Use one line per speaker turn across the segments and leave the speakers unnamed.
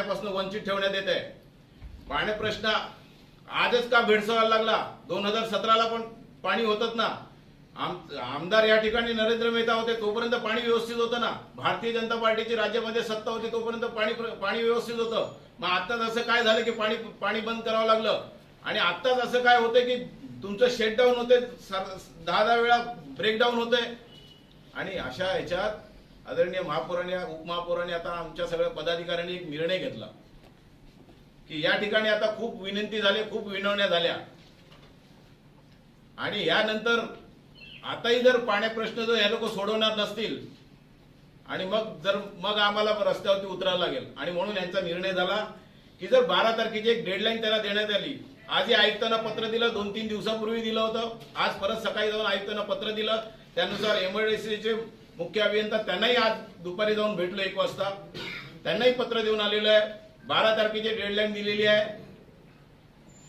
पाण्यापासून वंचित ठेवण्यात येत आहे। पाणी प्रश्न आजच का भेडसावायला लागला? 2017ला पण पाणी होतच ना। आमदार या ठिकाणी नरेंद्र मेहता होते तोपर्यंत पाणी व्यवस्थित होतं ना। भारतीय जनता पार्टीची राज्यामध्ये सत्ता होती तोपर्यंत पाणी व्यवस्थित होतं। मग आत्ताच असं काय झालं की पाणी बंद करावं लागलं? आणि आत्ताच असं काय होतं की तुमचं शटडाऊन होते, 10 वेळा ब्रेकडाऊन होते। आणि अशा ह्याच्यात आदरणीय महापौरांनी उपमहापौरांनी आता आमच्या सगळ्या पदाधिकाऱ्यांनी एक निर्णय घेतला की या ठिकाणी आता खूप विनंती झाली, खूप विनवण्या झाल्या आणि यानंतर आताही जर पाणी प्रश्न जर हे लोक सोडवणार नसतील आणि मग आम्हाला रस्त्यावरती उतरावं लागेल। आणि म्हणून यांचा निर्णय झाला की जर 12 तारखेची एक डेडलाईन त्याला देण्यात आली। आजही आयुक्तांना पत्र दिलं, 2-3 दिवसापूर्वी दिलं होतं। आज परत सकाळी जाऊन आयुक्तांना पत्र दिलं, त्यानुसार एमआयडीसीचे मुख्य अभियंता त्यांनाही आज दुपारी जाऊन भेटलो 1 वाजता, त्यांनाही पत्र देऊन आलेलं आहे। 12 तारखेची डेडलाईन दिलेली आहे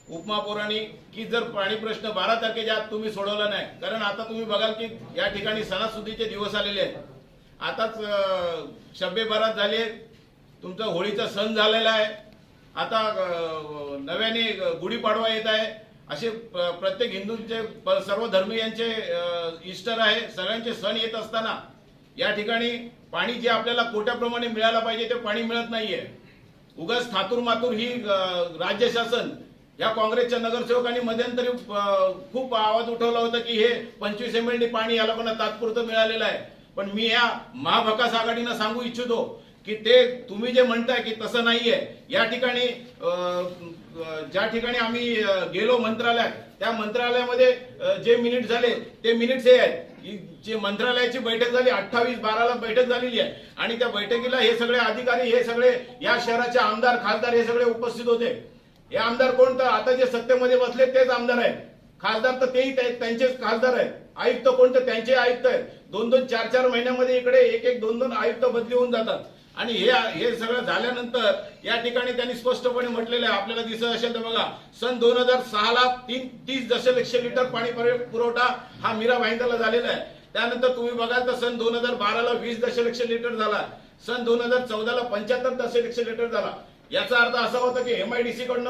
उपमहापौरांनी की जर पाणी प्रश्न 12 तारखेच्या आत तुम्ही सोडवला नाही, कारण आता तुम्ही बघाल की या ठिकाणी सणासुदीचे दिवस आलेले आहेत। आताच शब्बे बारात झाली, तुमचा होळीचा सण झालेला आहे, आता नव्याने गुढीपाडवा येत आहे। असे प्रत्येक हिंदूंचे सर्व धर्मीयांचे ईस्टर आहे, सगळ्यांचे सण येत असताना या ठिकाणी पाणी जे आपल्याला कोट्याप्रमाणे मिळायला पाहिजे ते पाणी मिळत नाहीये। उगाच थातूर मातूर ही राज्य शासन या काँग्रेसच्या नगरसेवकांनी मध्यंतरी खूप आवाज उठवला होता की हे 25 MLD पाणी या लोकांना तात्पुरतं मिळालेलं आहे। पण मी या महाविकास आघाडीनं सांगू इच्छितो की ते तुम्ही जे म्हणताय की तसं नाहीये। या ठिकाणी ज्या ठिकाणी आम्ही गेलो मंत्रालयात, त्या मंत्रालयामध्ये जे मिनिट झाले ते मिनिट्स हे आहेत। जी मंत्रालयाची बैठक झाली 28/12ला बैठक झालेली आहे आणि त्या बैठकीला हे सगळे अधिकारी, हे सगळे या शहराचे आमदार खासदार हे सगळे उपस्थित होते। हे आमदार कोण? तर आता जे सत्तेमध्ये बसले तेच आमदार आहेत। खासदार तर तेही त्यांचेच खासदार आहेत। आयुक्त कोण? तर त्यांचे आयुक्त आहेत। 2-2, 4-4 महिन्यामध्ये इकडे 1-1, 2-2 आयुक्त बदली होऊन जातात। आणि हे सगळं झाल्यानंतर या ठिकाणी त्यांनी स्पष्टपणे म्हटलेलं आहे, आपल्याला दिसत असेल तर बघा, सन 2006ला 30 दशलक्ष लिटर पाणी पुरवठा हा मीरा भाईंदरला झालेला आहे। त्यानंतर तुम्ही बघाल तर सन 2012ला 20 दशलक्ष लिटर झाला, सन 2014ला 75 दशलक्ष लिटर झाला। याचा अर्थ असा होता की एमआयडीसी कडून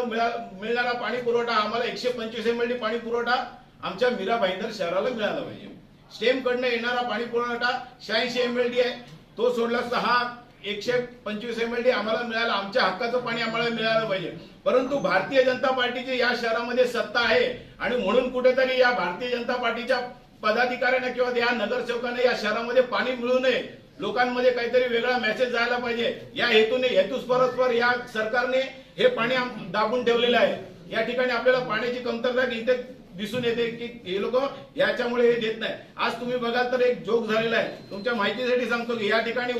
मिळणारा पाणी पुरवठा आम्हाला 125 MLD पाणी पुरवठा आमच्या मीरा भाईंदर शहराला मिळाला पाहिजे। स्टेम कडून येणारा पाणी पुरवठा 86 MLD आहे, तो सोडलाच तर हा 125 MLD आम्हाला मिळाला, आमच्या हक्काचं पाणी आम्हाला मिळालं पाहिजे। परंतु भारतीय जनता पार्टीची या शहरामध्ये सत्ता आहे आणि म्हणून कुठेतरी या भारतीय जनता पार्टीच्या पदाधिकाऱ्यांना किंवा या नगरसेवकांना या शहरामध्ये पाणी मिळू नये, लोकांमध्ये काहीतरी वेगळा मेसेज जायला पाहिजे या हेतूने हेतुस्परस्पर या सरकारने हे पाणी दाबून ठेवलेलं आहे। या ठिकाणी आपल्याला पाण्याची कमतरता इथे दिसून येते की हे लोक याच्यामुळे हे देत नाही। आज तुम्ही बघाल तर एक जोक झालेला आहे, तुमच्या माहितीसाठी सांगतो की या ठिकाणी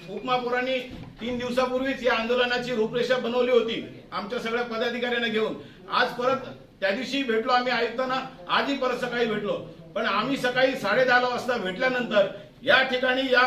उपमहापौरांनी 3 दिवसापूर्वीच या आंदोलनाची रूपरेषा बनवली होती आमच्या सगळ्या पदाधिकाऱ्यांना घेऊन। आज परत त्या दिवशी भेटलो आम्ही आयुक्तांना, आजही परत सकाळी भेटलो। पण आम्ही सकाळी 10:30 वाजता भेटल्यानंतर या ठिकाणी या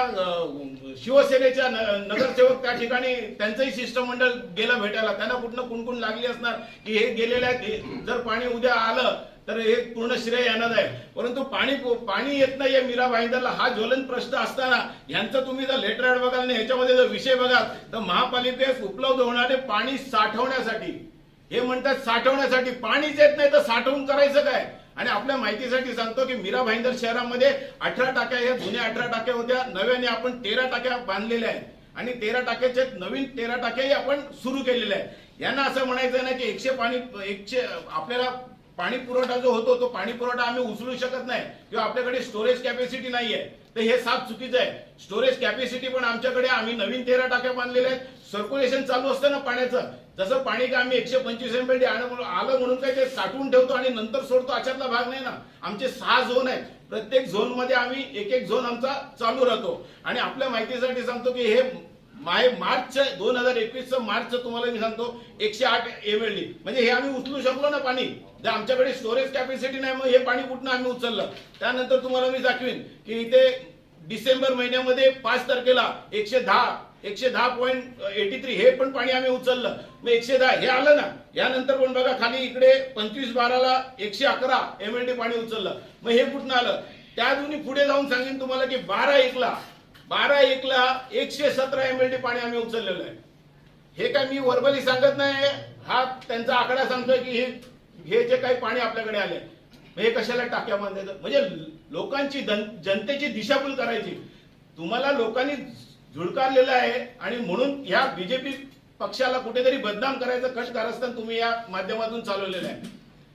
शिवसेनेच्या नगरसेवक त्या ठिकाणी त्यांचंही शिष्टमंडळ गेलं भेटायला, त्यांना कुठनं कुणकुण लागली असणार की हे गेलेले आहेत, जर पाणी उद्या आलं तर हे पूर्ण श्रेय येणार आहे। परंतु पाणी येत नाहीये मीरा भाईंदरला, हा ज्वलंत प्रश्न असताना यांचं तुम्ही जर लेटर ऍड बघाल आणि ह्याच्यामध्ये जर विषय बघाल तर महापालिकेस उपलब्ध होणारे पाणी साठवण्यासाठी, हे म्हणतात साठवण्यासाठी, पाणीच येत नाही तर साठवून करायचं काय? आणि आपल्या माहितीसाठी सांगतो की मीरा भाईंदर शहरामध्ये 18 टाक्या, या जुन्या 18 टाक्या होत्या, नव्याने आपण 13 टाक्या बांधलेल्या आहेत आणि 13 टाक्याचे नवीन 13 टाक्याही आपण सुरू केलेल्या आहेत। यांना असं म्हणायचं नाही की आपल्याला पाणी पुरवठा जो होतो तो पाणी पुरवठा आम्ही उचलू शकत नाही किंवा आपल्याकडे स्टोरेज कॅपॅसिटी नाहीये, तर हे साफ चुकीचं आहे। स्टोरेज कॅपॅसिटी पण आमच्याकडे, आम्ही नवीन 13 टाक्या बांधलेल्या आहेत। सर्क्युलेशन चालू असतं ना पाण्याचं, जसं पाणी का आम्ही 125 MLD आलं म्हणून काय ते साठवून ठेवतो आणि नंतर सोडतो अशातला भाग नाही ना। आमचे 6 झोन आहेत, प्रत्येक झोन मध्ये आम्ही एक झोन आमचा चालू राहतो। आणि आपल्या माहितीसाठी सांगतो की हे मार्च 2021 मार्च तुम्हाला मी सांगतो 108 MLD, म्हणजे हे आम्ही उचलू शकलो ना पाणी, जर आमच्याकडे स्टोरेज कॅपॅसिटी नाही मग हे पाणी कुठनं आम्ही उचललं। त्यानंतर तुम्हाला मी दाखवीन की इथे डिसेंबर महिन्यामध्ये 5 तारखेला 110.83 हे पण पाणी आम्ही उचललं, मग 110 हे आलं ना। यानंतर पण बघा खाली इकडे 25/12ला 111 MLD पाणी उचललं, मग हे कुठनं आलं? त्या दोन्ही पुढे जाऊन सांगेन तुम्हाला की 12/1ला 117 MLD पाणी आम्ही उचललेलं आहे। हे काय मी वर्बली सांगत नाही, हा त्यांचा आकडा सांगतोय की हे जे काही पाणी आपल्याकडे आले हे कशाला टाक्या बांधायचं, म्हणजे लोकांची जनतेची दिशाभूल करायची. तुम्हाला लोकांनी झुळकारलेलं आहे आणि म्हणून या बीजेपी पक्षाला कुठेतरी बदनाम करायचं कट कारस्थान तुम्ही या माध्यमातून चालवलेलं आहे.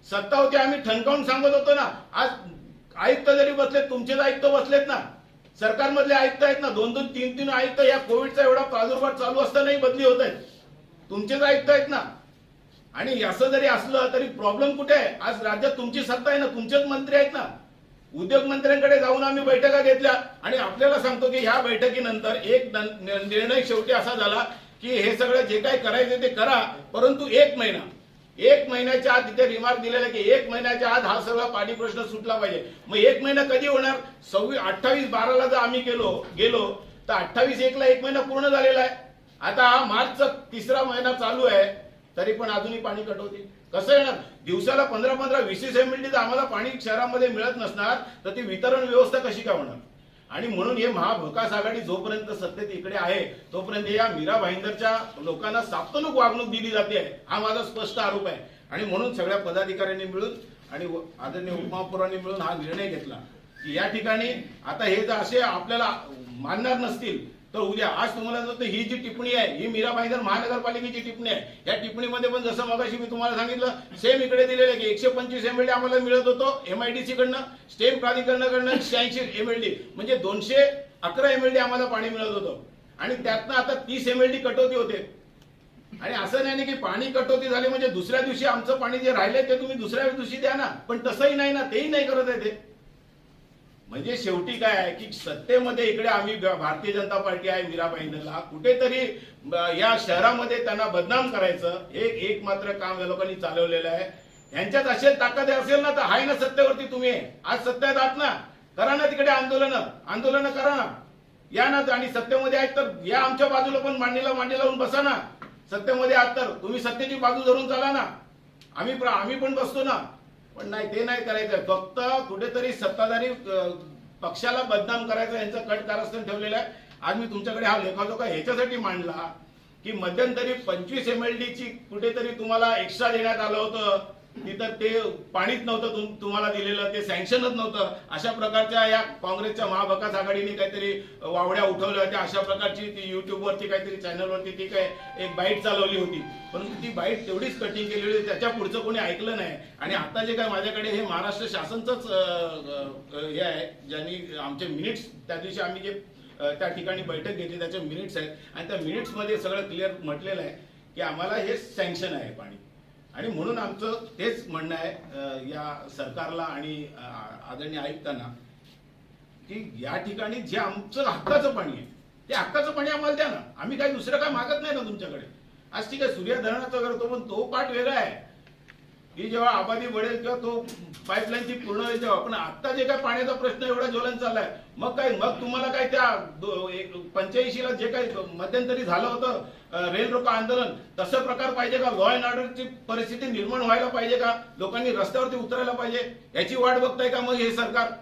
सत्ता होती आम्ही ठणकावून सांगत होतो ना. आज आयुक्त जरी बसलेत, तुमचेच आयुक्त बसलेत ना, सरकारमधले आयुक्त आहेत ना, 2-2, 3-3 आयुक्त या कोविडचा एवढा प्रादुर्भाव चालू असतानाही बदली होत आहेत, तुमचेच आयुक्त आहेत ना. आणि असं जरी असलं तरी प्रॉब्लेम कुठे आहे? आज राज्यात तुमची सत्ता आहे ना, तुमचेच मंत्री आहेत ना. उद्योग मंत्र्यांकडे जाऊन आम्ही बैठका घेतल्या आणि आपल्याला सांगतो की ह्या बैठकीनंतर एक निर्णय शेवटी असा झाला की हे सगळं जे काही करायचं ते करा, परंतु 1 महिन्याच्या आत तिथे रिमार्क दिलेला की 1 महिन्याच्या आत हा सगळा पाणी प्रश्न सुटला पाहिजे. मग 1 महिना कधी होणार? 28/12 जर आम्ही गेलो तर 28/1 1 महिना पूर्ण झालेला आहे. आता मार्चचा 3रा महिना चालू आहे तरी पण अजूनही पाणी कटवते. कसं येणार? दिवसाला 15-15, 20 एमएलडी जर आम्हाला पाणी शहरामध्ये मिळत नसणार तर ती वितरण व्यवस्था कशी काय होणार? आणि म्हणून हे महाविकास आघाडी जोपर्यंत सत्तेत इकडे आहे तोपर्यंत या मीरा भाईंदरच्या लोकांना साप्तानिक वागणूक दिली जाते आहे, हा माझा स्पष्ट आरोप आहे. आणि म्हणून सगळ्या पदाधिकाऱ्यांनी मिळून आणि आदरणीय उपमहापौरांनी मिळून हा निर्णय घेतला की या ठिकाणी आता हे जर असे आपल्याला मानणार नसतील तर उद्या, आज तुम्हाला जर ही जी टिप्पणी आहे ही मीरा भाईंदर महानगरपालिकेची टिप्पणी आहे. या टिप्पणीमध्ये पण जसं मगाशी मी तुम्हाला सांगितलं सेम इकडे दिलेलं आहे की 125 एमएलडी आम्हाला मिळत होतो एमआयडीसी कडनं, स्टेम प्राधिकरणाकडनं 86 एमएलडी, म्हणजे 211 एमएलडी आम्हाला पाणी मिळत होतं आणि त्यातनं आता 30 एमएलडी कटौती होते. आणि असं नाही की पाणी कटौती झाली म्हणजे दुसऱ्या दिवशी आमचं पाणी जे राहिले ते तुम्ही दुसऱ्या दिवशी द्या ना, पण तसंही नाही ना, तेही नाही करत आहे ते. म्हणजे शेवटी काय आहे की सत्तेमध्ये इकडे आम्ही भारतीय जनता पार्टी आहे, मीरा भाईंदरला कुठेतरी या शहरामध्ये त्यांना बदनाम करायचं एक मात्र काम या लोकांनी चालवलेलं आहे. यांच्यात असेल ताकद असेल ना तर आहे ना सत्तेवरती, तुम्ही आज सत्तेत आहात ना, करा ना तिकडे आंदोलन करा ना, या ना. आणि सत्तेमध्ये आहेत तर या आमच्या बाजूला पण मांडी लावून बसा ना. सत्तेमध्ये आहात तर तुम्ही सत्तेची बाजू धरून चाला ना, आम्ही पण बसतो ना. पण नाही, ते नाही करायचं. फक्त कुठेतरी सत्ताधारी पक्षाला बदनाम करायचं यांचं कट कारस्थान ठेवलेलं आहे. आज मी तुमच्याकडे हा लेखाजोखा ह्याच्यासाठी मांडला की मध्यंतरी 25 एमएलडी ची कुठेतरी तुम्हाला एक्स्ट्रा देण्यात आलं होतं, तिथं ते पाणीच नव्हतं तुम्हाला दिलेलं, ते सँक्शनच नव्हतं. अशा प्रकारच्या या काँग्रेसच्या महाविकास आघाडीने काहीतरी वावड्या उठवल्या होत्या. अशा प्रकारची ती युट्यूबवरती काहीतरी चॅनलवरती ती काय एक बाईट चालवली होती, परंतु ती बाईट तेवढीच कटिंग केलेली होती, त्याच्या पुढचं कोणी ऐकलं नाही. आणि आता जे काय माझ्याकडे हे महाराष्ट्र शासनचंच हे आहे, ज्यांनी आमचे मिनिट्स त्या दिवशी आम्ही जे त्या ठिकाणी बैठक घेतली त्याचे मिनिट्स आहेत आणि त्या मिनिट्समध्ये सगळं क्लिअर म्हटलेलं आहे की आम्हाला हे सँक्शन आहे पाणी. आणि म्हणून आमचं तेच म्हणणं आहे या सरकारला आणि आदरणीय आयुक्तांना की या ठिकाणी जे आमचं हक्काचं पाणी आहे ते हक्काचं पाणी आम्हाला द्या ना. आम्ही काही दुसरं काय मागत नाही ना तुमच्याकडे. आज ठीक आहे सूर्य धरणाचा करतो पण तो पाठ वेगळा आहे की जेव्हा आबादी वाढेल किंवा तो पाईपलाईनची पूर्ण होईल तेव्हा. पण आता जे काय पाण्याचा प्रश्न एवढा ज्वलन चाललाय मग तुम्हाला काय त्या 85ला जे काही मध्यंतरी झालं होतं रेल रोको आंदोलन तसं प्रकार पाहिजे का? लॉ अँड ऑर्डरची परिस्थिती निर्माण व्हायला पाहिजे का? लोकांनी रस्त्यावरती उतरायला पाहिजे? याची वाट बघताय का मग हे सरकार?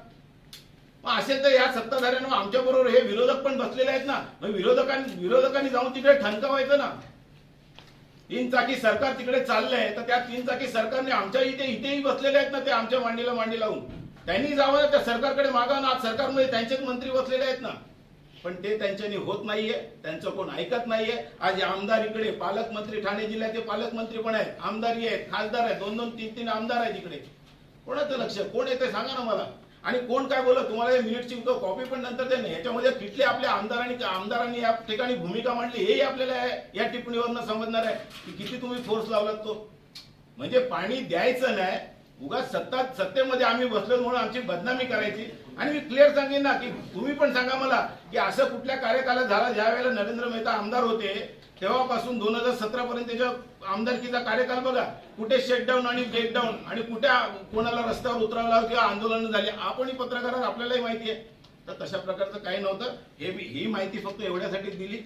मग असेल तर या सत्ताधाऱ्यांना आमच्या बरोबर हे विरोधक पण बसलेले आहेत ना, मग विरोधकांनी जाऊन तिकडे ठणकावायचं ना. 3 चाकी सरकार तिकडे चाललंय तर त्या 3 चाकी सरकारने आमच्या इथेही बसलेले आहेत ना, ते आमच्या मांडीला मांडी लावून त्यांनी जावं ना, त्या सरकारकडे मागा ना. आज सरकारमध्ये त्यांचेच मंत्री बसलेले आहेत ना, पण ते त्यांच्यानी होत नाहीये, त्यांचं कोण ऐकत नाहीये. आज आमदार इकडे पालकमंत्री, ठाणे जिल्ह्याचे पालकमंत्री पण आहेत, आमदारी आहेत, खासदार आहेत, 2-2, 3-3 आमदार आहेत इकडे. कोणाचं लक्ष? कोण येते सांगा ना मला. आणि कोण काय बोलत तुम्हाला या मिनिटची कॉपी पण नंतर देणे. याच्यामध्ये किती आपल्या आमदारांनी या ठिकाणी भूमिका मांडली हेही आपल्याला या टिप्पणीवरनं समजणार आहे की किती तुम्ही फोर्स लावलात तो. म्हणजे पाणी द्यायचं नाही, उगाच सत्तेमध्ये आम्ही बसलो म्हणून आमची बदनामी करायची. आणि मी क्लिअर सांगेन ना की तुम्ही पण सांगा मला की असं कुठल्या कार्यकालात झाला ज्या वेळेला नरेंद्र मेहता आमदार होते तेव्हापासून 2017 पर्यंतच्या आमदारकीचा कार्यकाल बघा. कुठे शटडाऊन आणि ब्रेकडाऊन आणि कुठे कोणाला रस्त्यावर उतरवला किंवा आंदोलन झाली आपणही पत्रकारात आपल्यालाही माहिती आहे. तर तशा प्रकारचं काही नव्हतं. ही माहिती फक्त एवढ्यासाठी दिली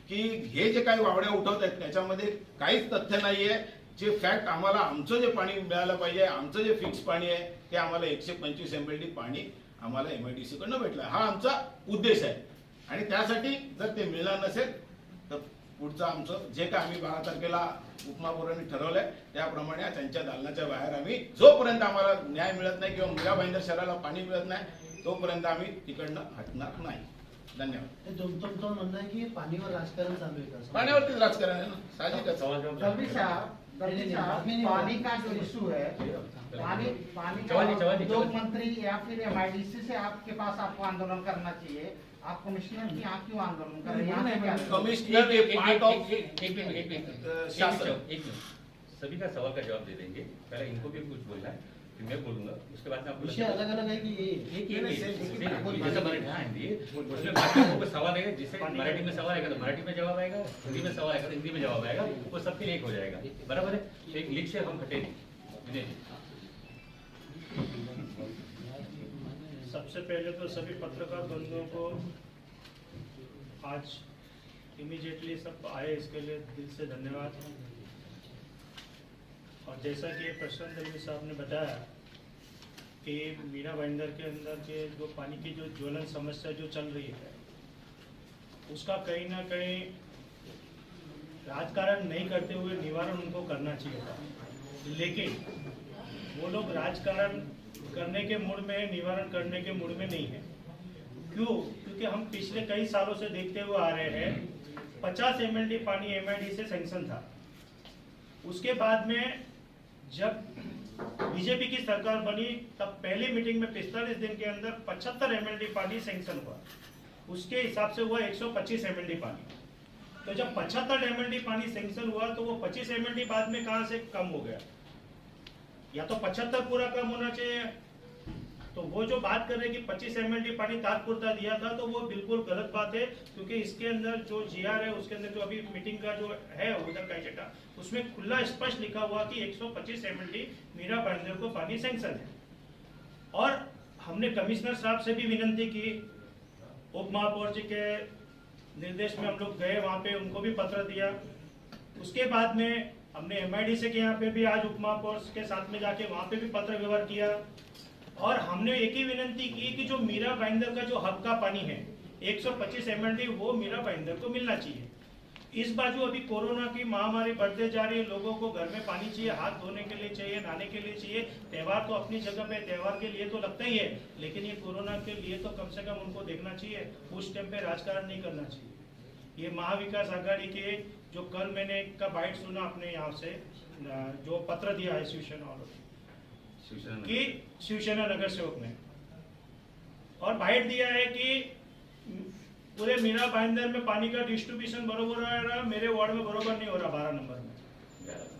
की हे जे काही वावड्या उठवत आहेत त्याच्यामध्ये काहीच तथ्य नाहीये. जे फॅक्ट आम्हाला आमचं जे पाणी मिळालं पाहिजे, आमचं जे फिक्स पाणी आहे ते आम्हाला 125 एमएलडी पाणी आम्हाला एमआयडीसी कडनं भेटलं, हा आमचा उद्देश आहे. आणि त्यासाठी जर ते मिळणार नसेल तर पुढचं आमचं जे काय आम्ही 12 तारखेला उपमहापौरांनी ठरवलंय त्याप्रमाणे त्यांच्या दालनाच्या बाहेर आम्ही जोपर्यंत आम्हाला न्याय मिळत नाही किंवा मीरा भाईंदर शहराला पाणी मिळत नाही तोपर्यंत आम्ही तिकडनं हटणार नाही. धन्यवाद.
तुमचं म्हणणं आहे की पाणीवर राजकारण चालू आहे का?
पाण्यावरतीच राजकारण आहे ना, साहजिकच.
पानी का जो इशू है, पानी का उद्योग मंत्री या फिर MIDC से आपके पास आपको आंदोलन करना चाहिए, आप कमिश्नर की यहाँ क्यों आंदोलन कर रहे हैं?
कमिश्नर के पार्ट ऑफ
एक सभी का सवाल का जवाब दे देंगे. पहले इनको भी कुछ बोलना है, फिर मैं बोलूंगा, उसके बाद में आपको
विषय अलग अलग है कि
एक जैसा मराठी हाँ हिंदी है, उसमें बाकी को सवाल है, जिससे मराठी में सवाल आएगा तो मराठी में जवाब आएगा, हिंदी में सवाल आएगा तो हिंदी में जवाब आएगा, वो सबके लिए एक हो जाएगा. बराबर है. एक लीक से हम हटे नहीं.
सबसे पहले तो सभी पत्रकार बंधुओं को आज इमीडिएटली सब आए इसके लिए दिल से धन्यवाद. और जैसा कि प्रशांत दलवी साहब ने बताया कि मीरा भाईंदर के अंदर के जो पानी की जो ज्वलन समस्या जो चल रही है उसका कहीं ना कहीं राजकारण नहीं करते हुए निवारण उनको करना चाहिए था, लेकिन वो लोग राजकारण करने के मूड में, निवारण करने के मूड में नहीं है. क्यों? क्योंकि हम पिछले कई सालों से देखते हुए आ रहे हैं 50 MLD पानी MID से सैंक्शन था. उसके बाद में जब बीजेपी की सरकार बनी तब पहली मीटिंग में 45 दिन के अंदर 75 MLD पानी सैंक्शन हुआ. उसके हिसाब से हुआ 125 MLD पानी. तो जब 75 MLD पानी सैंक्शन हुआ तो वो 25 MLD बाद में कहां से कम हो गया? या तो 75 पूरा कम होना चाहिए. तो वो जो बात कर रहे हैं कि 25 MLD पानी तात्पुरता दिया था तो वो बिल्कुल गलत बात है, क्योंकि इसके अंदर जो GR है उसके अंदर जो अभी मीटिंग का जो है उधर का एजेंडा उसमें खुला स्पष्ट लिखा हुआ कि 125 MLD मीरा भाईंदर को पानी सैंक्शन है. और हमने कमिश्नर साहब से भी विनंती की, उप महापौर जी के निर्देश में हम लोग गए वहाँ पे, उनको भी पत्र दिया. उसके बाद में हमने MIDC के यहाँ पे भी आज उप महापौर के साथ में जाके वहाँ पे भी पत्र व्यवहार किया. और हमने एक ही विनंती की कि जो मीरा भाईंदर का जो हक का पानी है 125 MLD वो मीरा भाईंदर को मिलना चाहिए. इस बाजू अभी कोरोना की महामारी बढ़ते जा रही है, लोगों को घर में पानी चाहिए, हाथ धोने के लिए चाहिए, नहाने के लिए चाहिए. त्योहार तो अपनी जगह पे त्योहार के लिए तो लगता ही है, लेकिन ये कोरोना के लिए तो कम से कम उनको देखना चाहिए. उस टाइम पे राजकारण नहीं करना चाहिए. ये महाविकास आघाड़ी के जो कल मैंने का बाइट सुना अपने यहाँ से जो पत्र दिया है शिवसेना वालों कि शिवसेना नगर सेवक ने, और बाइट दिया है कि पूरे मीरा भाईंदर में पानी का डिस्ट्रीब्यूशन बरोबर हो रहा है, मेरे वार्ड में बरोबर नहीं हो रहा 12 नंबर में,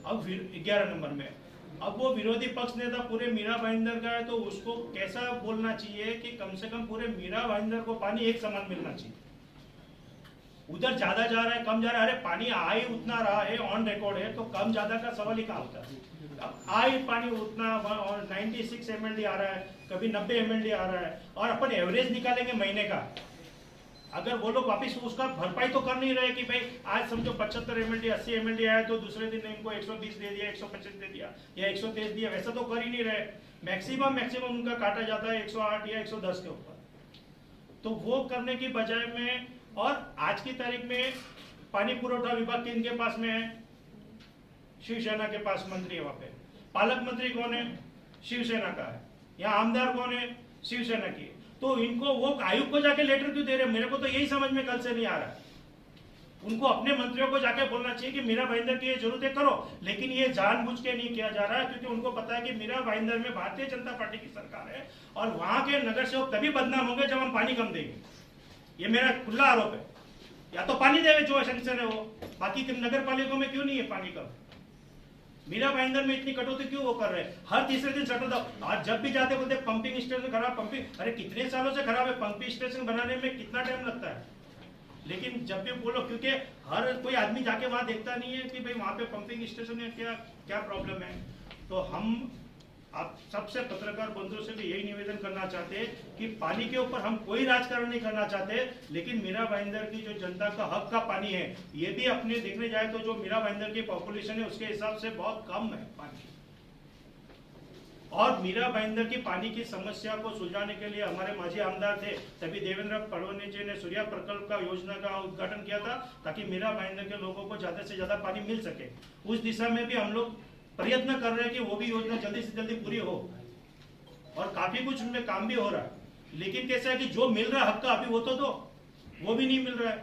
अब 11 नंबर में. अब वो विरोधी पक्ष नेता पूरे मीरा भाईंदर का है तो उसको कैसा बोलना चाहिए कि कम से कम पूरे मीरा भाईंदर को पानी एक समान मिलना चाहिए. उधर ज्यादा जा रहा है, कम जा रहा है, अरे पानी आ ही उतना रहा है, ऑन रिकॉर्ड है, तो कम ज्यादा का सवाल ही कहाँ होता है. आई पानी उतना 96 MLD आ रहा है, कभी 90 MLD आ रहा है, और अपन एवरेज निकालेंगे महीने का. अगर वो लोग वापिस उसका भरपाई तो कर नहीं रहे कि भाई आज समझो 75 MLD 80 MLD आया तो दूसरे दिन इनको 120 दे दिया, 125 दे दिया या 123 दिया, वैसा तो कर ही नहीं रहे. मैक्सिमम उनका काटा जाता है 108 या 110 के ऊपर. तो वो करने की बजाय में, और आज की तारीख में पानी पुरवठा विभाग किनके पास में है? शिवसेना के पास मंत्री है. वहां पे पालक मंत्री कौन है? शिवसेना का है. यहाँ आमदार कौन है? शिवसेना की. तो इनको वो आयुक्त को जाके लेटर क्यों दे रहे? मेरे को तो यही समझ में कल से नहीं आ रहा है. उनको अपने मंत्रियों को जाके बोलना चाहिए कि मीरा भाईंदर की ये जरूरत है करो, लेकिन ये जानबूझ के नहीं किया जा रहा है, क्योंकि उनको पता है कि मीरा भाईंदर में भारतीय जनता पार्टी की सरकार है और वहां के नगर सेवक तभी बदनाम होंगे जब हम पानी कम देंगे. ये मेरा खुला आरोप है. या तो पानी देवे जो सैंक्शन है वो, बाकी नगर पालिकाओं में क्यों नहीं है पानी कम? मीरा भाईंदर में इतनी कटौती क्यों वो कर रहे हैं? हर तीसरे दिन शटर दो. आज जब भी जाते बोलते पंपिंग स्टेशन खराब, पंपिंग, अरे कितने सालों से खराब है. पंपिंग स्टेशन बनाने में कितना टाइम लगता है, लेकिन जब भी बोलो, क्योंकि हर कोई आदमी जाके वहां देखता नहीं है कि भाई वहां पे पंपिंग स्टेशन में क्या प्रॉब्लम है. तो हम आप सबसे पत्रकार बंधुओं से भी यही निवेदन करना चाहते हैं कि पानी के ऊपर हम कोई राजकारण नहीं करना चाहते, लेकिन मीरा भाईंदर की जो जनता का हक का पानी है, ये भी अपने देखने जाए तो जो मीरा भाईंदर की पॉपुलेशन है उसके हिसाब से बहुत कम है पानी. और मीरा भाईंदर की पानी की समस्या को सुलझाने के लिए हमारे माजी आमदार थे, तभी देवेंद्र फडणवीस जी ने सूर्या प्रकल्प का योजना का उद्घाटन किया था ताकि मीरा भाईंदर के लोगों को ज्यादा से ज्यादा पानी मिल सके। उस दिशा में भी हम लोग प्रयत्न कर रहे हैं कि वो भी योजना जल्दी से जल्दी पूरी हो, और काफी कुछ उनमें काम भी हो रहा है। लेकिन कैसा है कि जो मिल रहा है हक का अभी वो तो दो, वो भी नहीं मिल रहा है।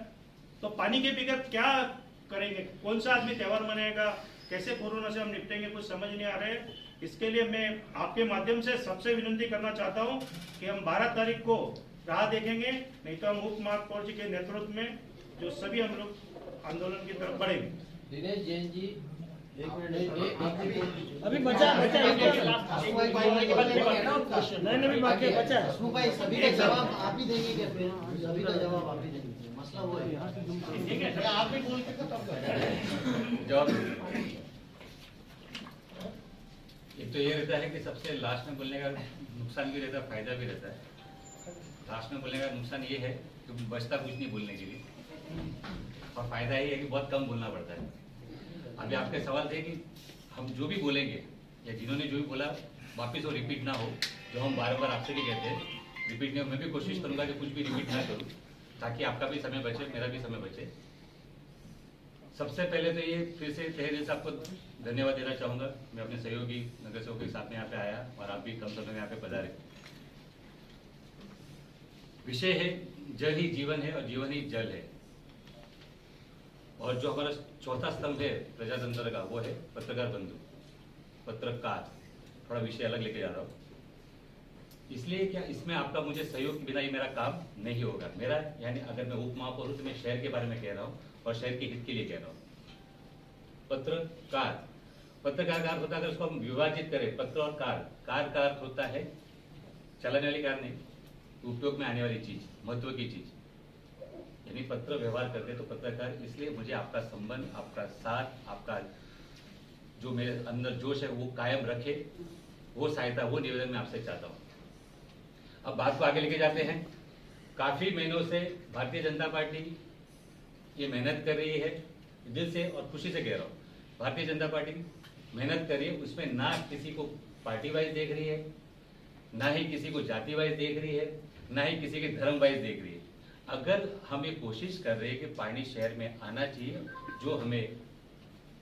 तो पानी के बगैर क्या करेंगे, कौन सा आदमी त्योहार मनाएगा, कैसे कोरोना से हम निपटेंगे, कुछ समझ नहीं आ रहे हैं। इसके लिए मैं आपके माध्यम से सबसे विनती करना चाहता हूं कि हम 12 तारीख को राह देखेंगे, नहीं तो हम उप महापौर जी के नेतृत्व में जो सभी हम लोग आंदोलन की तरफ बढ़ेंगे।
दिनेश जैन जी, एक मिनट,
अभी बचा
हसमुख भाई, सभी का जवाब आप ही देंगे क्या? फिर सभी का जवाब आप ही देंगे, मसला वो है।
आप भी बोलते तो तब
जवाब एक तो ये रहता है कि सबसे लास्ट में बोलने का नुकसान भी रहता है, फायदा भी रहता है। लास्ट में बोलने का नुकसान ये है कि बचता कुछ नहीं बोलने के लिए, और फायदा ये है कि बहुत कम बोलना पड़ता है। अभी आपके सवाल थे कि हम जो भी बोलेंगे या जिन्होंने जो भी बोला वापस वो रिपीट ना हो, जो हम बार बार आपसे भी कहते हैं रिपीट नहीं हो। मैं भी कोशिश करूंगा कि कुछ भी रिपीट ना करूं, ताकि आपका भी समय बचे, मेरा भी समय बचे। सबसे पहले तो ये फिर से तहे दिल से आपको धन्यवाद देना चाहूंगा। मैं अपने सहयोगी नगर सेवकों के साथ में यहाँ पे आया और आप भी कम समय में यहाँ पे पधारे। विषय है जल ही जीवन है और जीवन ही जल है, और जो हमारा चौथा स्तंभ है प्रजातंत्र का वो है पत्रकार बंधु, पत्रकार। थोड़ा विषय अलग लेके जा रहा हूँ, इसलिए क्या इसमें आपका मुझे सहयोग के बिना ये मेरा काम नहीं होगा। मेरा यानी अगर मैं उप महापौर हूँ तो मैं शहर के बारे में कह रहा हूँ और शहर के हित के लिए कह रहा हूँ। पत्रकार, पत्रकार का अर्थ होता है, अगर उसको हम विभाजित करें पत्र और कार का अर्थ होता है चलाने वाली कार नहीं, उपयोग में आने वाली चीज, महत्व की चीज, यानी पत्र व्यवहार करते तो पत्रकार। इसलिए मुझे आपका संबंध, आपका साथ, आपका जो मेरे अंदर जोश है वो कायम रखे, वो सहायता, वो निवेदन मैं आपसे चाहता हूँ। अब बात को आगे लेके जाते हैं। काफी महीनों से भारतीय जनता पार्टी ये मेहनत कर रही है, दिल से और खुशी से कह रहा हूँ, भारतीय जनता पार्टी मेहनत कर रही है। उसमें ना किसी को पार्टी वाइज देख रही है, ना ही किसी को जाति वाइज देख रही है, ना ही किसी के धर्म वाइज देख रही है। अगर हम ये कोशिश कर रहे हैं कि पानी शहर में आना चाहिए, जो हमें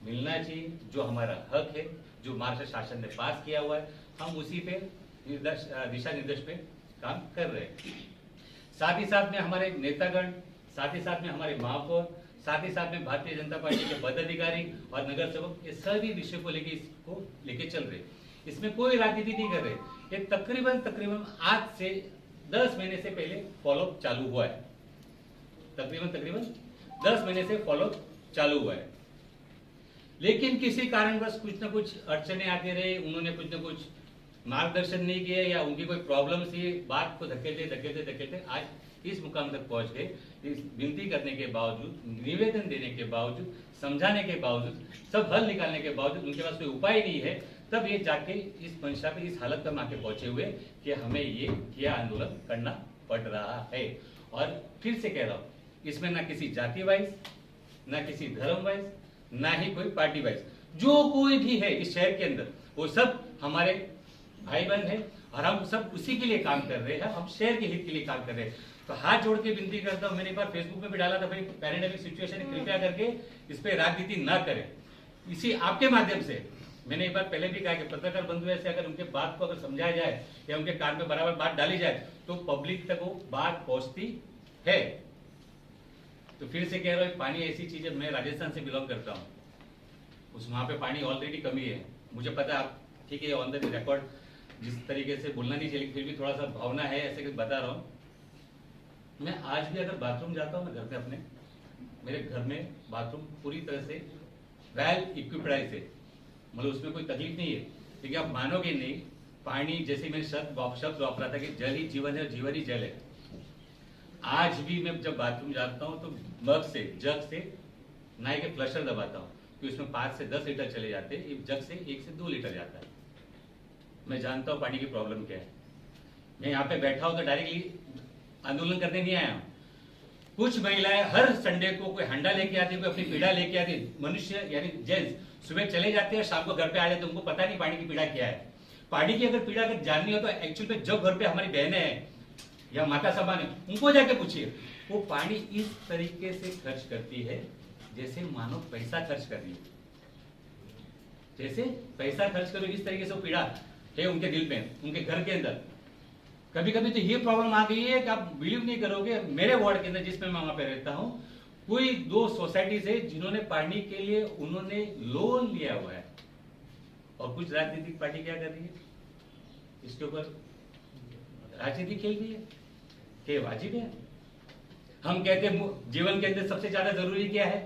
मिलना चाहिए, जो हमारा हक है, जो महाराष्ट्र शासन ने पास किया हुआ है, हम उसी पे दिशा निर्देश पे काम कर रहे हैं। साथ ही साथ में हमारे नेतागण, साथ ही साथ में हमारे महापौर, साथ ही साथ में भारतीय जनता पार्टी के पदाधिकारी और नगर सेवक, ये सभी विषय को लेके इसको लेके चल रहे। इसमें कोई राजनीति नहीं कर रहे। ये तकरीबन आज से 10 महीने से पहले फॉलोअप चालू हुआ है। तकरीबन 10 महीने से फॉलोअप चालू हुआ है, लेकिन किसी कारणवश कुछ ना कुछ अड़चने आते रहे, उन्होंने कुछ ना कुछ मार्गदर्शन नहीं किया या उनकी कोई प्रॉब्लम थी, बात को धकेलते आज इस मुकाम तक पहुंच गए। इस विनती करने के बावजूद, निवेदन देने के बावजूद, समझाने के बावजूद, सब हल निकालने के बावजूद उनके पास कोई उपाय नहीं है, तब ये जाके इस मंशा पे, इस हालत पर आके पहुंचे हुए कि हमें ये आंदोलन करना पड़ रहा है। और फिर से कह रहा हूं, इसमें ना किसी जाति वाइज, ना किसी धर्म वाइज, ना ही कोई पार्टी वाइज, जो कोई भी है इस शहर के अंदर वो सब हमारे भाई बहन है और हम सब उसी के लिए काम कर रहे हैं। हम शहर के हित के लिए काम कर रहे हैं। तो हाथ जोड़ के विनती करता हूं, मैंने एक बार फेसबुक पे भी डाला था, भाई पैंडेमिक सिचुएशन है, कृपया करके इस पे राजनीति ना करें। इसी आपके माध्यम से मैंने एक बार पहले भी कहा कि पत्रकार बंधु से अगर उनके बात को अगर समझाया जाए या उनके कान में बराबर बात डाली जाए तो पब्लिक तक वो बात पहुंचती है। तो फिर से कह रहा हूं, पानी ऐसी चीज है, मैं राजस्थान से बिलोंग करता हूँ, उस वहां पे पानी ऑलरेडी कमी है, मुझे पता है। आप ठीक है, ऑन द रिकॉर्ड जिस तरीके से बोलना नहीं चाहिए, फिर भी थोड़ा सा भावना है, ऐसे कुछ बता रहा हूँ। मैं आज भी अगर बाथरूम जाता हूँ ना घर पे अपने, मेरे घर में बाथरूम पूरी तरह से वेल इक्विप्ड है, मतलब उसमें कोई तकलीफ नहीं है। लेकिन आप मानोगे नहीं, पानी जैसे मैंने शब्द वापरा था कि जल ही जीवन है और जीवन ही जल है। आज भी मैं जब बाथरूम जाता हूँ तो जग से नाई के फ्लशर दबाता हूँ कि उसमें 5 से 10 लीटर चले जाते हैं, एक जग से 1 से 2 लीटर जाता है। मैं जानता हूँ पानी की प्रॉब्लम क्या है। मैं यहाँ पे बैठा हूँ तो डायरेक्टली आंदोलन करने नहीं आया हूँ। कुछ महिलाएं हर संडे को कोई हंडा लेके आती, कोई अपनी पीड़ा लेके आती। मनुष्य यानी जेंट्स सुबह चले जाते हैं, शाम को घर पे आ जाते, उनको पता नहीं पानी की पीड़ा क्या है। पानी की अगर पीड़ा अगर जाननी हो तो एक्चुअल में जो घर पे हमारी बहनें हैं या माता सभा ने उनको जाके पूछिए, वो पानी इस तरीके से खर्च करती है जैसे मानो पैसा खर्च कर रही है, जैसे पैसा खर्च करो इस तरीके से वो पीड़ा है उनके दिल में, उनके घर के अंदर। कभी कभी तो ये प्रॉब्लम आ गई है कि आप बिलीव नहीं करोगे, मेरे वार्ड के अंदर जिसमें मैं वहां पे रहता हूं, कोई 2 सोसाइटीज है जिन्होंने पानी के लिए उन्होंने लोन लिया हुआ है, और कुछ राजनीतिक पार्टी क्या कर रही है, इसके ऊपर राजनीति खेल रही है। क्या वाजिब है? हम कहते हैं जीवन के अंदर सबसे ज्यादा जरूरी क्या है,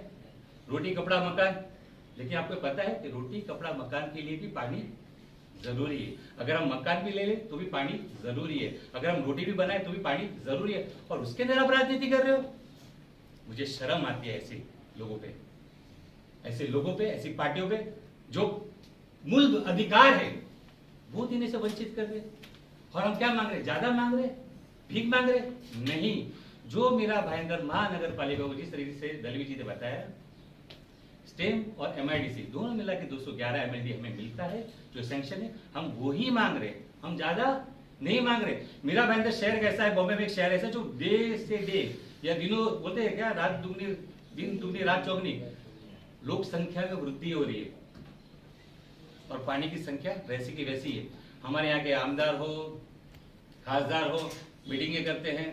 रोटी कपड़ा मकान, लेकिन आपको पता है कि रोटी कपड़ा मकान के लिए भी पानी जरूरी है। अगर हम मकान भी ले लें तो भी पानी जरूरी है, अगर हम रोटी भी बनाए तो भी पानी जरूरी है, और उसके अंदर आप राजनीति कर रहे हो। मुझे शर्म आती है ऐसे लोगों पे, ऐसी पार्टियों पे जो मूल अधिकार है वो देने से वंचित कर रहे। और हम क्या मांग रहे, ज्यादा मांग रहे, भीख मांग रहे? नहीं। जो मेरा भाईंदर महानगर पालिका को जिस तरीके से दलवी जी ने बताया, स्टेम और एमआईडीसी दोनों मिला के 211 एमएलडी हमें मिलता है जो सैंक्शन है, हम वो ही मांग रहे, हम ज्यादा नहीं मांग रहे। मेरा भाईंदर शहर कैसा है, बॉम्बे में एक शहर ऐसा जो डे से डे या दिनों बोलते हैं क्या, रात दुगनी दिन दुगनी रात चौगनी, लोक संख्या में वृद्धि हो रही है और पानी की संख्या वैसी की वैसी है। हमारे यहाँ के आमदार हो, खासदार हो, मीटिंगें करते हैं,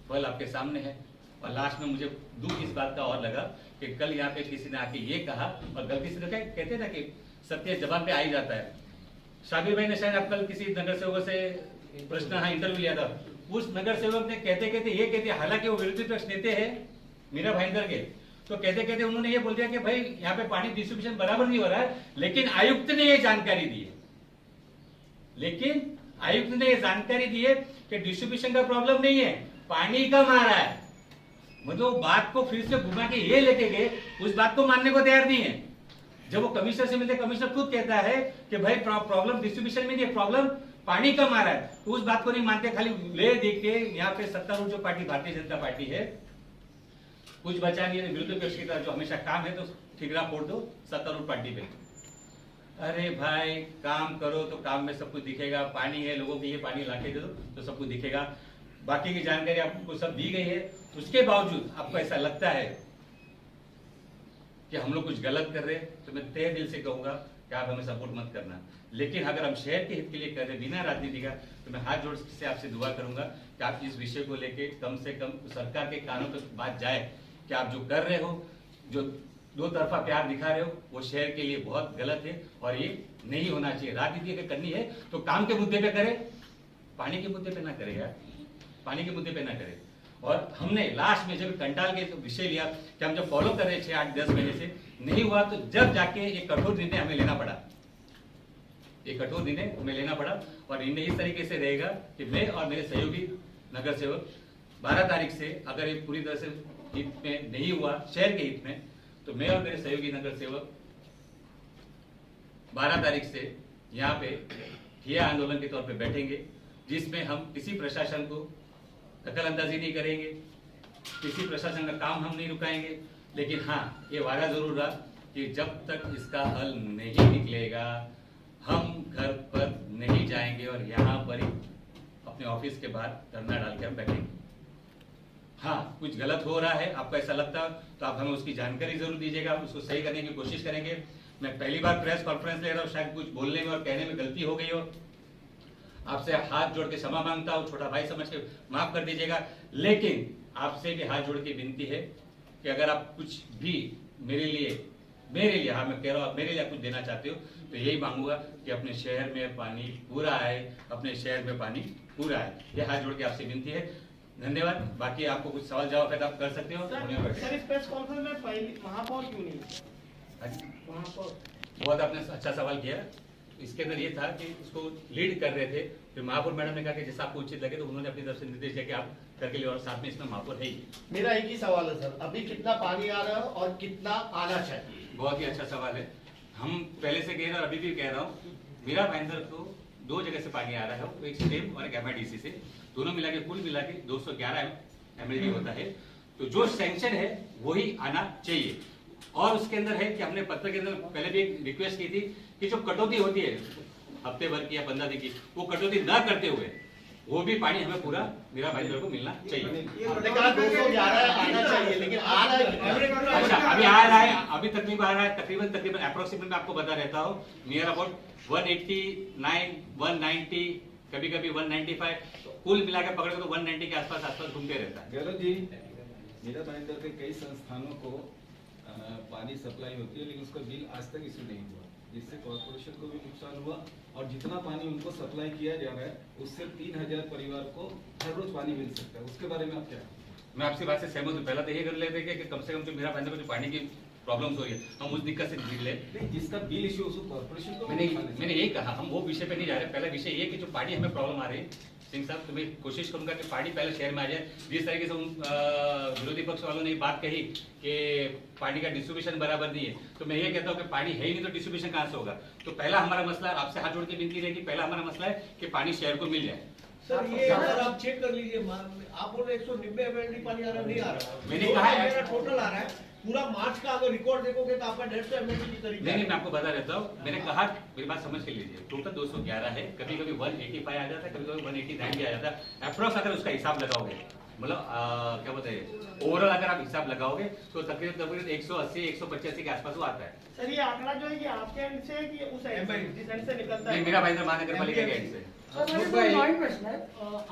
फल आपके सामने है। और लास्ट में मुझे दुख इस बात का और लगा कि कल यहाँ पे किसी ने आके ये कहा, और गलती से कहते ना कि सत्य जबान पे आ ही जाता है। शाबिर भाई ने शायद आप कल किसी नगर सेवक से प्रश्न इंटरव्यू लिया था, उस नगर सेवक ने कहते हालांकि वो विरोधी पक्ष नेता है मीरा भाईंदर के, तो कहते उन्होंने ये बोल दिया कि भाई यहाँ पे पानी डिस्ट्रीब्यूशन बराबर नहीं हो रहा है, लेकिन आयुक्त ने ये जानकारी दी है, लेकिन आयुक्त ने ये जानकारी दी है कि डिस्ट्रीब्यूशन का प्रॉब्लम नहीं है, पानी कम आ रहा है। मतलब बात को फिर से घुमा के ये लेके गए, उस बात को मानने को तैयार नहीं है। जब वो कमिश्नर से मिलते, कमिश्नर खुद कहता है कि भाई प्रॉब्लम डिस्ट्रीब्यूशन में नहीं, प्रॉब्लम पानी कम आ रहा है, तो उस बात को नहीं मानते, खाली ले देख के यहाँ पे सत्तारूढ़ जो पार्टी भारतीय जनता पार्टी है, कुछ बचा नहीं है, विरोधी पक्ष की तरह जो हमेशा काम है तो ठिकरा फोड़ दो सत्तारूढ़ पार्टी पे। अरे भाई काम करो तो काम में सब कुछ दिखेगा, पानी है लोगों के लिए पानी लाके दे दो तो सब कुछ दिखेगा। बाकी की जानकारी आपको सब दी गई है, उसके बावजूद आपको ऐसा लगता है कि हम लोग कुछ गलत कर रहे हैं, तो मैं तहे दिल से कहूंगा कि आप हमें सपोर्ट मत करना। लेकिन अगर हम शहर के हित के लिए कर रहे बिना राजनीति का, तो मैं हाथ जोड़ से आपसे दुआ करूंगा कि आप इस विषय को लेके कम से कम सरकार के कानों तक बात जाए कि आप जो कर रहे हो, जो दो तरफा प्यार दिखा रहे हो, वो शहर के लिए बहुत गलत है और ये नहीं होना चाहिए। राजनीति अगर करनी है तो काम के मुद्दे पे करे, पानी के मुद्दे पे ना करे यार, पानी के मुद्दे पे ना करे। और हमने लास्ट में जब कंटाल के विषय लिया कि हम जब फॉलो कर रहे 6-8-10 महीने से नहीं हुआ, तो जब जाके एक कठोर निर्णय हमें लेना पड़ा, एक कठोर निर्णय हमें लेना पड़ा। और निर्णय इस तरीके से रहेगा कि मैं और मेरे सहयोगी नगर सेवक 12 तारीख से, अगर ये पूरी तरह से हित में नहीं हुआ, शहर के हित में, तो मैं और मेरे सहयोगी नगर सेवक 12 तारीख से यहाँ पे ठिया आंदोलन के तौर पे बैठेंगे, जिसमें हम किसी प्रशासन को दखल अंदाजी नहीं करेंगे, किसी प्रशासन का काम हम नहीं रुकाएंगे। लेकिन हाँ, ये वादा जरूर रहा कि जब तक इसका हल नहीं निकलेगा हम घर पर नहीं जाएंगे और यहाँ पर ही अपने ऑफिस के बाहर धरना डाल के हम बैठेंगे। हाँ, कुछ गलत हो रहा है, आपको ऐसा लगता है तो आप हमें उसकी जानकारी जरूर दीजिएगा, उसको सही करने की कोशिश करेंगे। मैं पहली बार प्रेस कॉन्फ्रेंस ले रहा हूँ, शायद कुछ बोलने में और कहने में गलती हो गई हो, आपसे हाथ जोड़ के क्षमा मांगता हूँ, छोटा भाई समझ के माफ कर दीजिएगा। लेकिन आपसे भी हाथ जोड़ के विनती है कि अगर आप कुछ भी मेरे लिए हाँ मैं कह रहा हूँ, आप मेरे लिए कुछ देना चाहते हो तो यही मांगूंगा कि अपने शहर में पानी पूरा आए, अपने शहर में पानी पूरा आए, ये हाथ जोड़ के आपसे विनती है। धन्यवाद। बाकी आपको कुछ सवाल जवाब है तो आप कर सकते हो।
सर, इस प्रेस कॉन्फ्रेंस में पहली महापौर क्यों नहीं? महापौर
बहुत आपने अच्छा सवाल किया। इसके अंदर ये था कि उसको लीड कर रहे थे, फिर महापौर मैडम ने कहा कि जैसा आपको उचित लगे तो उन्होंने अपनी तरफ से निर्देश दिया कि आप करके लिए, और साथ में इसमें महापौर है ही।
मेरा एक ही सवाल है सर, अभी कितना पानी आ रहा है और कितना आना चाहिए?
बहुत ही अच्छा सवाल है। हम पहले से कह रहे हैं और अभी भी कह रहा हूँ, मीरा भाईंदर को 2 जगह से पानी आ रहा है, एक स्टेम और एक एमआईडीसी से, दोनों मिला के कुल मिला के 211 एमएलडी होता है। तो जो सैंक्शन है वही आना चाहिए। और उसके अंदर है कि हमने पत्र के अंदर पहले भी एक रिक्वेस्ट की थी कि जो कटौती होती है हफ्ते भर की या 15 दिन की, वो कटौती न करते हुए वो भी पानी हमें पूरा मीरा भाईंदर को मिलना चाहिए।
आपने कहा 211 आना चाहिए, लेकिन आ रहा है।
अच्छा, अभी आ रहा है, अभी तकरीबन आ रहा है, तकरीबन अप्रोक्सीमेट मैं आपको बता रहता हूँ, नियर अबाउट 189, 190, कभी कभी 195, कुल मिला के पकड़े तो 190 के आसपास घूमते रहता है।
गौरव जी, मीरा भाईंदर के कई संस्थानों को पानी सप्लाई होती है, लेकिन उसका बिल आज तक इशू नहीं हुआ, जिससे कॉर्पोरेशन को भी नुकसान हुआ और जितना पानी उनको सप्लाई किया जा रहा है उससे 3000 परिवार को हर रोज पानी मिल सकता है। उसके बारे में आप क्या?
मैं आपसे बात से सहमत हूँ। पहला तो ये कर लेते कि कम से कम जो मीरा भाईंदर को जो पानी की प्रॉब्लम्स हो रही है हम उस दिक्कत से निकले।
नहीं, जिसका बिल इशू उसको कॉर्पोरेशन को
मैंने यही कहा, हम वो विषय पे नहीं जा रहे। पहला विषय ये कि जो पानी हमें प्रॉब्लम आ रही है, सिंह साहब, तो मैं कोशिश करूंगा कि पानी पहले शहर में आ जाए। जिस तरीके से विरोधी पक्ष वालों ने बात कही कि पानी का डिस्ट्रीब्यूशन बराबर नहीं है, तो मैं ये कहता हूँ कि पानी है ही नहीं तो डिस्ट्रीब्यूशन कहाँ से होगा। तो पहला हमारा मसला, आपसे हाथ जोड़ के विनती रहेगी, पहला हमारा मसला है कि पानी शहर को मिल जाए।
सर ये अगर आप चेक कर लीजिए, आप बोल रहे 190 MLD पानी आ रहा, नहीं आ रहा।
मैंने कहा है
टोटल आ रहा है पूरा मार्च का, अगर रिकॉर्ड देखोगे तो आपका 150 MLD की तरीके।
नहीं, मैं आपको बता देता हूँ। मैंने कहा, मेरी बात समझ के लीजिए, टोटल 211 है, कभी कभी 185 आ जाता है, कभी कभी 189 भी आ जाता है। अप्रोक्स अगर उसका हिसाब लगाओगे, मतलब क्या बताइए, ओवरऑल अगर आप हिसाब लगाओगे तो तकरीबन 180 185 के आसपास वो आता है।
सर ये आंकड़ा जो है ये आपके एंड से है कि उस एंड से, जिस एंड से निकलता है?
नहीं, मीरा भाईंदर महानगर पालिका के एंड से।
नवीन प्रश्न आहे.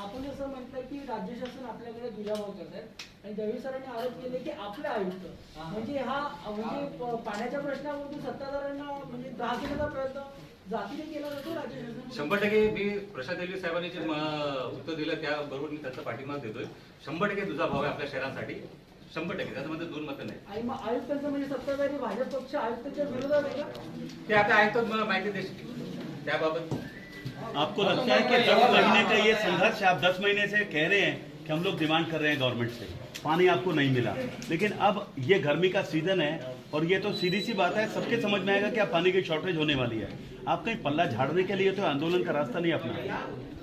आपण असं म्हटलं की राज्य शासन आपल्याकडे दुजाभाव करत आहे आणि दळवी सरांनी आरोप केले की आपले आयुक्त म्हणजे हा म्हणजे पाण्याच्या प्रश्नावरून सत्ताधाऱ्यांना म्हणजे दहा घेण्याचा प्रयत्न जातीने केला जातो राज्य शासन.
100% मी प्रशांत देवी साहेबांनी जे उत्तर दिलं त्याबरोबर मी त्याचा पाठिंबा देतोय. 100% दुजाभाव आहे आपल्या शहरासाठी, 100%. त्याच्यामध्ये दोन मतं नाही.
आणि मग आयुक्तांचं म्हणजे सत्ताधारी भाजप पक्ष आयुक्तांच्या विरोधात आहे का?
ते आता आयुक्त माहिती देतील त्याबाबत.
आपको लगता है कि 10 महीने का ये संघर्ष आप 10 महीने से कह रहे हैं कि हम लोग डिमांड कर रहे हैं गवर्नमेंट से, पानी आपको नहीं मिला, लेकिन अब ये गर्मी का सीजन है और ये तो सीधी सी बात है, सबके समझ में आएगा कि अब पानी की शॉर्टेज होने वाली है. आप कहीं पल्ला झाड़ने के लिए तो आंदोलन का रास्ता नहीं अपना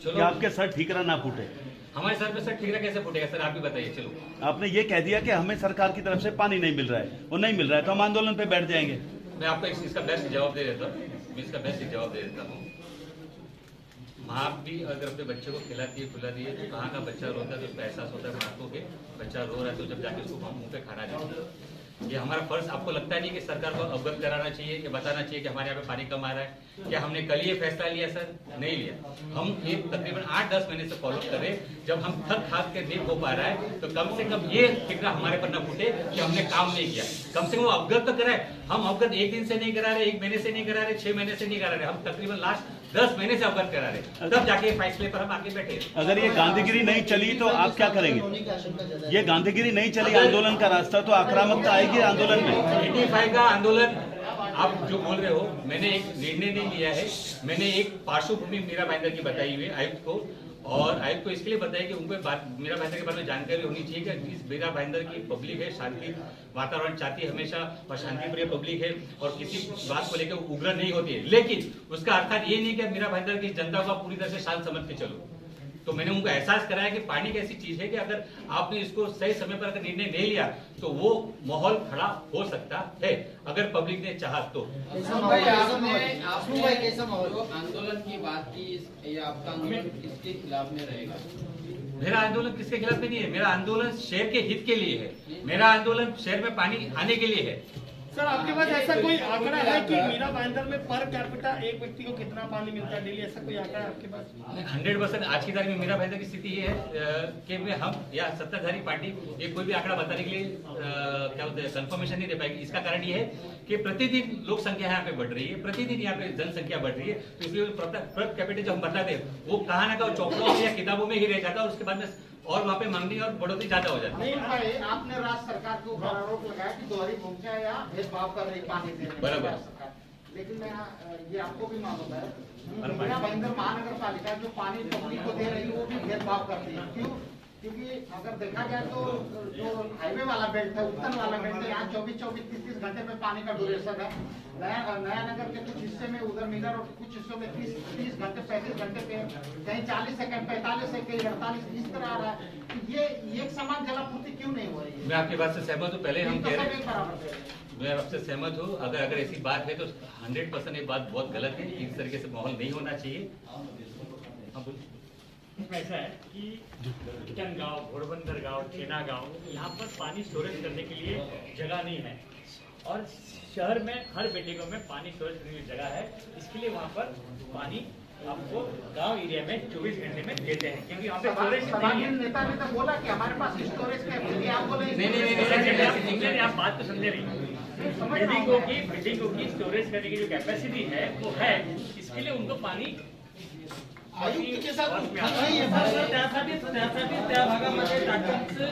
कि आपके सर ठीकरा ना फूटे.
हमारे सर पे सर ठीकरा कैसे फूटेगा सर, आप भी बताइए. चलो,
आपने ये कह दिया कि हमें सरकार की तरफ से पानी नहीं मिल रहा है, वो नहीं मिल रहा है तो हम आंदोलन पे बैठ जाएंगे.
मैं आपको इसका बेस्ट जवाब दे देता हूँ. मैं इसका बेस्ट जवाब दे देता हूँ. माँ भी अगर अपने बच्चे को खिलाती है पिलाती है तो कहाँ का बच्चा रोता है तो उसका एहसास होता है माँ को कि बच्चा रो रहा है, तो जब जाके उसको मुंह पे खाना चाहिए. ये हमारा फर्ज. आपको लगता नहीं कि सरकार को अवगत कराना चाहिए, कि बताना चाहिए कि हमारे यहाँ पे पानी कम आ रहा है? क्या हमने कल ये फैसला लिया सर? नहीं लिया. हम ये तकरीबन 8-10 महीने से फॉलो कर रहे. जब हम थक हाथ के नहीं हो पा रहा है तो कम से कम ये फिक्र हमारे पर न फूटे कि हमने काम नहीं किया. कम से कम अवगत तो कराए. हम अवगत एक दिन से नहीं करा रहे, 1 महीने से नहीं करा रहे, 6 महीने से नहीं करा रहे. हम तकरीबन लास्ट 10 महीने से अवगत करा रहे, तब जाके फैसले पर हम आगे बैठे.
अगर ये गांधीगिरी नहीं चली तो आप क्या करेंगे? ये गांधीगिरी नहीं चली आंदोलन का रास्ता तो आक्रामकता आएगी आंदोलन में.
85 का आंदोलन आप जो बोल रहे हो, मैंने एक निर्णय नहीं लिया है. मैंने एक पार्श्वभूमि मीरा भाईंदर की बताई हुई है आयुक्त को, और आयुक्त को इसके लिए बताया कि उनको मीरा भाईंदर के बारे में जानकारी होनी चाहिए कि इस मीरा भाईंदर की पब्लिक है, शांति वातावरण चाहती है हमेशा और शांतिप्रिय पब्लिक है और किसी बात को लेकर उग्र नहीं होती है. लेकिन उसका अर्थात ये नहीं कि मीरा भाईंदर की जनता को पूरी तरह से शांत समझ के चलो. तो मैंने उनको एहसास कराया कि पानी एक ऐसी चीज है कि अगर आपने इसको सही समय पर अगर निर्णय नहीं लिया तो वो माहौल खड़ा हो सकता है अगर पब्लिक ने चाहा तो.
आंदोलन की बात की, ये आपका आंदोलन किसके खिलाफ में रहेगा?
मेरा आंदोलन किसके खिलाफ में नहीं है. मेरा आंदोलन शहर के हित के लिए है. मेरा आंदोलन शहर में पानी आने के लिए है.
सर आपके पास ऐसा कोई आंकड़ा है कि मीरा भाईंदर में पर कैपिटा एक व्यक्ति को कितना पानी मिलता है डेली? ऐसा कोई आंकड़ा है आपके पास?
100% आज की तारीख में मीरा भाईंदर की स्थिति ये है कि हम या सत्ताधारी पार्टी ये कोई भी आंकड़ा बताने के लिए क्या बोलते हैं कंफर्मेशन नहीं दे पाएगी. इसका कारण ये है कि प्रतिदिन लोक संख्या यहाँ पे बढ़ रही है, प्रतिदिन यहाँ पे जनसंख्या बढ़ रही है. तो इसलिए पर कैपिटा जो हम बताते हैं वो कहाँ ना कहाँ चौपड़ों में या किताबों में ही रह जाता है और उसके बाद में और वहाँ पे मांगनी और बढ़ोतरी ज्यादा हो जाती है.
नहीं भाई, आपने राज्य सरकार के ऊपर आरोप लगाया कि दोहरी भूमिका या भेदभाव कर रही पानी देने में
बराबर.
सरकार. लेकिन मैं ये आपको भी मालूम है मीरा भाईंदर महानगर पालिका जो पानी पब्लिक को दे रही है वो भी भेदभाव करती है. क्यों? क्योंकि अगर देखा जाए तो जो हाईवे वाला बेल्ट है, उत्तर वाला बेल्ट है, यहाँ 24-24, 30-30 घंटे में पानी का ड्यूरेशन है. नया नगर के कुछ हिस्से में उधर मीरा रोड कुछ हिस्सों में 30 घंटे 35 घंटे पे, कहीं 40 सेकंड 45 से कहीं 48 इस तरह आ रहा है. ये एक समान जलापूर्ति क्यों नहीं हो रही है?
मैं आपकी बात से सहमत हूँ. पहले हम कह रहे हैं मैं आपसे सहमत हूँ। अगर ऐसी बात है तो 100% ये बात बहुत गलत है। इस तरीके से माहौल नहीं होना चाहिए। हाँ बोलिए।
इसमें ऐसा है कि किटन गांव, घोड़बंदर गांव, चेना गांव, यहाँ पर पानी स्टोरेज करने के लिए जगह नहीं है और शहर में हर बिल्डिंगों में पानी स्टोरेज करने की जगह है। इसके लिए वहाँ पर पानी आपको गांव एरिया में 24 घंटे में देते हैं, क्योंकि वहाँ पे स्टोरेज नहीं है।
नेता ने तो बोला कि हमारे पास स्टोरेज कैपेसिटी, आप बोले
नहीं, आप बात तो समझे नहीं। बिल्डिंगों की स्टोरेज करने की जो कैपेसिटी है वो है, इसके लिए उनको पानी
आयुक्त के साथ
में आता है।
त्यासाठी त्या भागामध्ये टाक्यांचं